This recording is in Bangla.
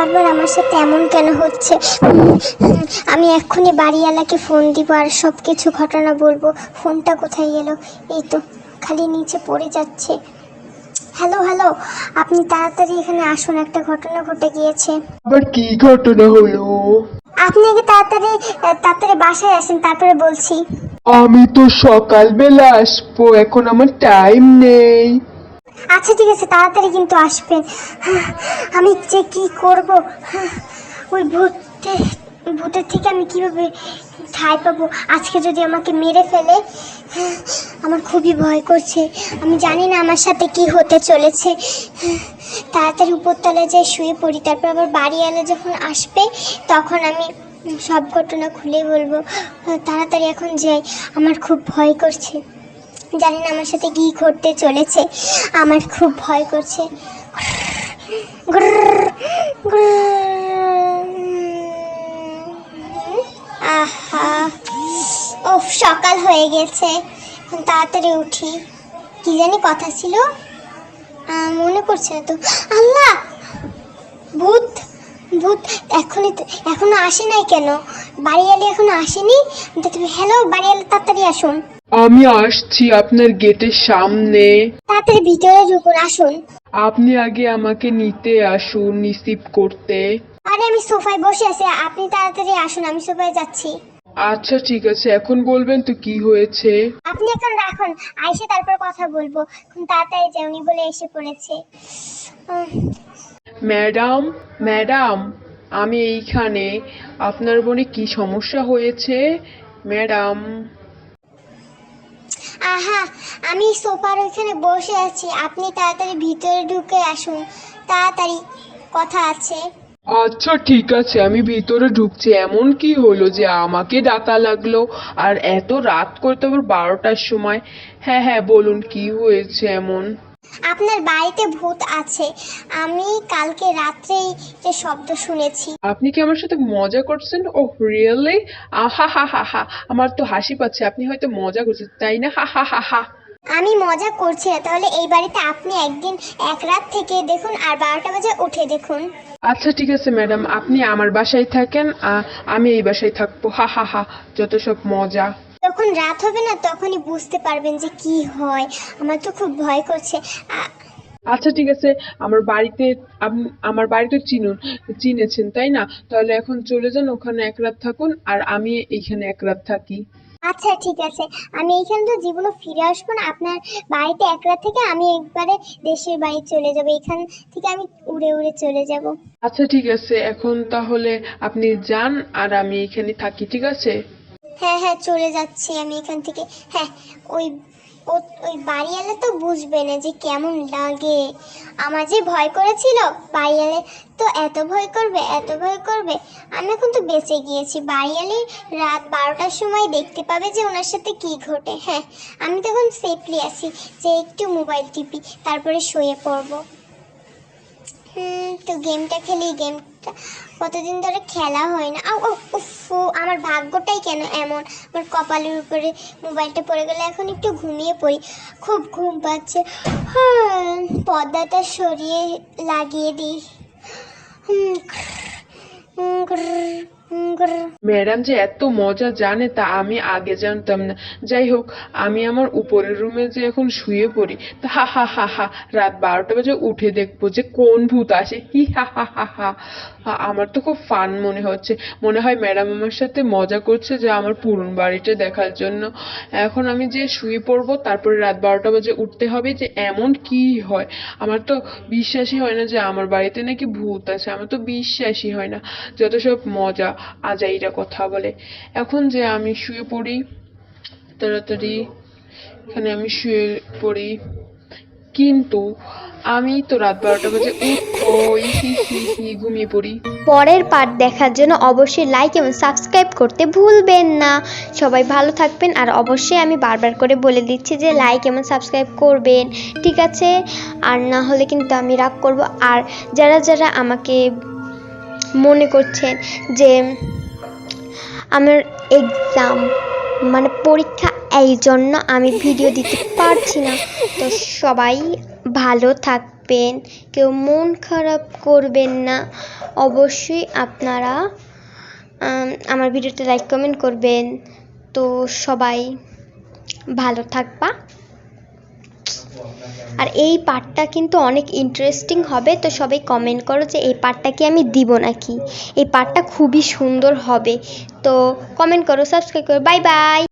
বারবার আমার সাথে এমন কেন হচ্ছে? আমি এক্ষুনি বাড়িওয়ালাকে ফোন দিব আর সব কিছু ঘটনা বলবো। ফোনটা কোথায় গেল? এই তো, খালি নিচে পড়ে যাচ্ছে। হ্যালো হ্যালো, আপনি তাড়াতাড়ি এখানে আসুন, একটা ঘটনা ঘটে গিয়েছে। আবার কি ঘটনা হলো? আপনি আগে তাড়াতাড়ি তাড়াতাড়ি বাসায় আসেন, তারপরে বলছি। আমি তো সকালবেলা আসবো, এখন আমার টাইম নেই। আচ্ছা ঠিক আছে, তাড়াতাড়ি কিন্তু আসবেন। আমি যে কি করব, ওই ভূতের থেকে আমি কিভাবে ঠাঁই পাবো? আজকে যদি আমাকে মেরে ফেলে, আমার খুবই ভয় করছে। আমি জানি না আমার সাথে কি হতে চলেছে। তাড়াতাড়ি উপরতলায় যেয়ে শুয়ে পড়ি, তারপর আবার বাড়িওয়ালা যখন আসবে তখন আমি সব ঘটনা খুলে বলবো। তাড়াতাড়ি এখন যাই, আমার খুব ভয় করছে। জানি না আমার সাথে কি ঘটতে চলেছে, আমার খুব ভয় করছে। আহা, ও সকাল হয়ে গেছে, তাড়াতাড়ি উঠি। কি জানি কথা ছিল, মনে পড়ছে না তো। আল্লাহ, ভূত ভূত এখনো আসে নাই কেন? বাড়িওয়ালা এখনো আসেনি। হ্যালো বাড়িওয়ালা, তাড়াতাড়ি আসুন। আমি আসছি আপনার গেটের সামনে। তাড়াতাড়ি ভিতরে ঢুকুন, আসুন। আপনি আগে আমাকে নিতে আসুন, রিসিভ করতে। আরে আমি সোফায় বসে আছি, আপনি তাড়াতাড়ি আসুন, আমি সোফায় যাচ্ছি। আচ্ছা ঠিক আছে, এখন বলবেন তো কি হয়েছে? আপনি এখন রাখুন, আইসে তারপর কথা বলবো। এখন তাড়াতাড়ি যাওনি বলে এসে পড়েছে। ম্যাডাম, ম্যাডাম, আমি এইখানে। আপনার বোনে কি সমস্যা হয়েছে ম্যাডাম? আহা, আমি সোফার ওইখানে বসে আছি, আপনি তাড়াতাড়ি ভিতরে ঢুকে আসুন, তাড়াতাড়ি কথা আছে। আচ্ছা ঠিক আছে, আমি ভিতরে ঢুকছি। এমন কি হলো যে আমাকে ডাকা লাগলো, আর এত রাত করতে আবার 12টার সময়? হ্যাঁ হ্যাঁ, বলুন কি হয়েছে এমন? আপনার বাড়িতে ভূত আছে, আমি কালকে রাত্রেই যে শব্দ শুনেছি। আপনি কি আমার সাথে মজা করছেন? Oh really? আহা হা হা হা, আমার তো হাসি পাচ্ছে। আপনি হয়তো মজা করছেন, তাই না? হা হা হা হা। আমি মজা করছি না, তাহলে এই বাড়িতে আপনি একদিন এক রাত থেকে দেখুন আর 12টা বাজে উঠে দেখুন। আচ্ছা ঠিক আছে ম্যাডাম, আপনি আমার বাসায় থাকেন, আমি এই বাসায় থাকবো। হা হা হা, যত সব মজা। যখন রাত হবে না তখনই বুঝতে পারবেন যে কি হয়। আমার তো খুব ভয় করছে। আচ্ছা ঠিক আছে, আমার বাড়িতে আমার বাড়িতে চিনেছেন তাই না? তাহলে এখন চলে যান, ওখানে এক রাত থাকুন, আর আমি এইখানে এক রাত থাকি। আচ্ছা ঠিক আছে, আমি এইখানে তো জীবনে ফিরে আসবো না। আপনার বাড়িতে এক রাত থেকে আমি একবারে দেশের বাড়ি চলে যাব, এখান থেকে আমি উড়ে উড়ে চলে যাব। আচ্ছা ঠিক আছে, এখন তাহলে আপনি যান আর আমি এখানে থাকি, ঠিক আছে? হ্যাঁ হ্যাঁ, চলে যাচ্ছি আমি এখান থেকে। হ্যাঁ, ওই ওই বাড়িওয়ালা তো বুঝবে না যে কেমন লাগে। আমার যে ভয় করেছিল, বাড়িওয়ালে তো এত ভয় করবে, এত ভয় করবে। আমি এখন তো বেঁচে গিয়েছি। বাড়িওয়ালি রাত 12টার সময় দেখতে পাবে যে ওনার সাথে কি ঘটে। হ্যাঁ, আমি তখন সেফলি আছি, যে একটু মোবাইল টিপি তারপরে শুয়ে পড়বো। তো গেমটা খেলি, গেমটা কতদিন ধরে খেলা হয় না। আমার ভাগ্যটাই কেন এমন, আমার কপালের উপরে মোবাইলটা পড়ে গেলে। এখন একটু ঘুমিয়ে পড়ি, খুব ঘুম পাচ্ছে। পর্দাটা সরিয়ে লাগিয়ে দিই। ম্যাডাম যে এত মজা জানে তা আমি আগে জানতাম না। যাই হোক, আমি আমার উপরের রুমে যে এখন শুয়ে পড়ি, তা হা হা হা হা, রাত 12টা বাজে উঠে দেখবো যে কোন ভূত আসে। হি হা হা হা হা। আমার তো খুব ফান মনে হচ্ছে। মনে হয় ম্যাডাম আমার সাথে মজা করছে যে আমার পুরনো বাড়িটা দেখার জন্য। এখন আমি যে শুয়ে পড়বো, তারপরে রাত 12টা বাজে উঠতে হবে, যে এমন কি হয়। আমার তো বিশ্বাসই হয় না যে আমার বাড়িতে নাকি ভূত আছে, আমার তো বিশ্বাসই হয় না। যত সব মজা, আজাইরা কথা বলে। এখন যে আমি শুয়ে পড়ি তাড়াতাড়ি, এখানে আমি শুয়ে পড়ি, কিন্তু আমি তো রাত 12টা বাজে উঠবো। হি হি হি, ঘুমিয়ে পড়ি। পরের পার্ট দেখার জন্য অবশ্যই লাইক এবং সাবস্ক্রাইব করতে ভুলবেন না। সবাই ভালো থাকবেন, আর অবশ্যই আমি বারবার করে বলে দিচ্ছি যে লাইক এবং সাবস্ক্রাইব করবেন, ঠিক আছে? আর না হলে কিন্তু আমি রাগ করব। আর যারা যারা আমাকে মনে করছেন যে আমার এক্সাম মানে পরীক্ষা, এই জন্য আমি ভিডিও দিতে পারছি না, তো সবাই ভালো থাকবেন। থাকবেন, কেউ মন খারাপ করবেন না। অবশ্যই আপনারা আমার ভিডিওতে লাইক কমেন্ট করবেন। তো সবাই ভালো থাকবা। আর এই পার্টটা কিন্তু অনেক ইন্টারেস্টিং হবে, তো সবাই কমেন্ট করো যে এই পার্টটা কি আমি দিব নাকি। এই পার্টটা খুবই সুন্দর হবে, তো কমেন্ট করো, সাবস্ক্রাইব করো। Bye bye.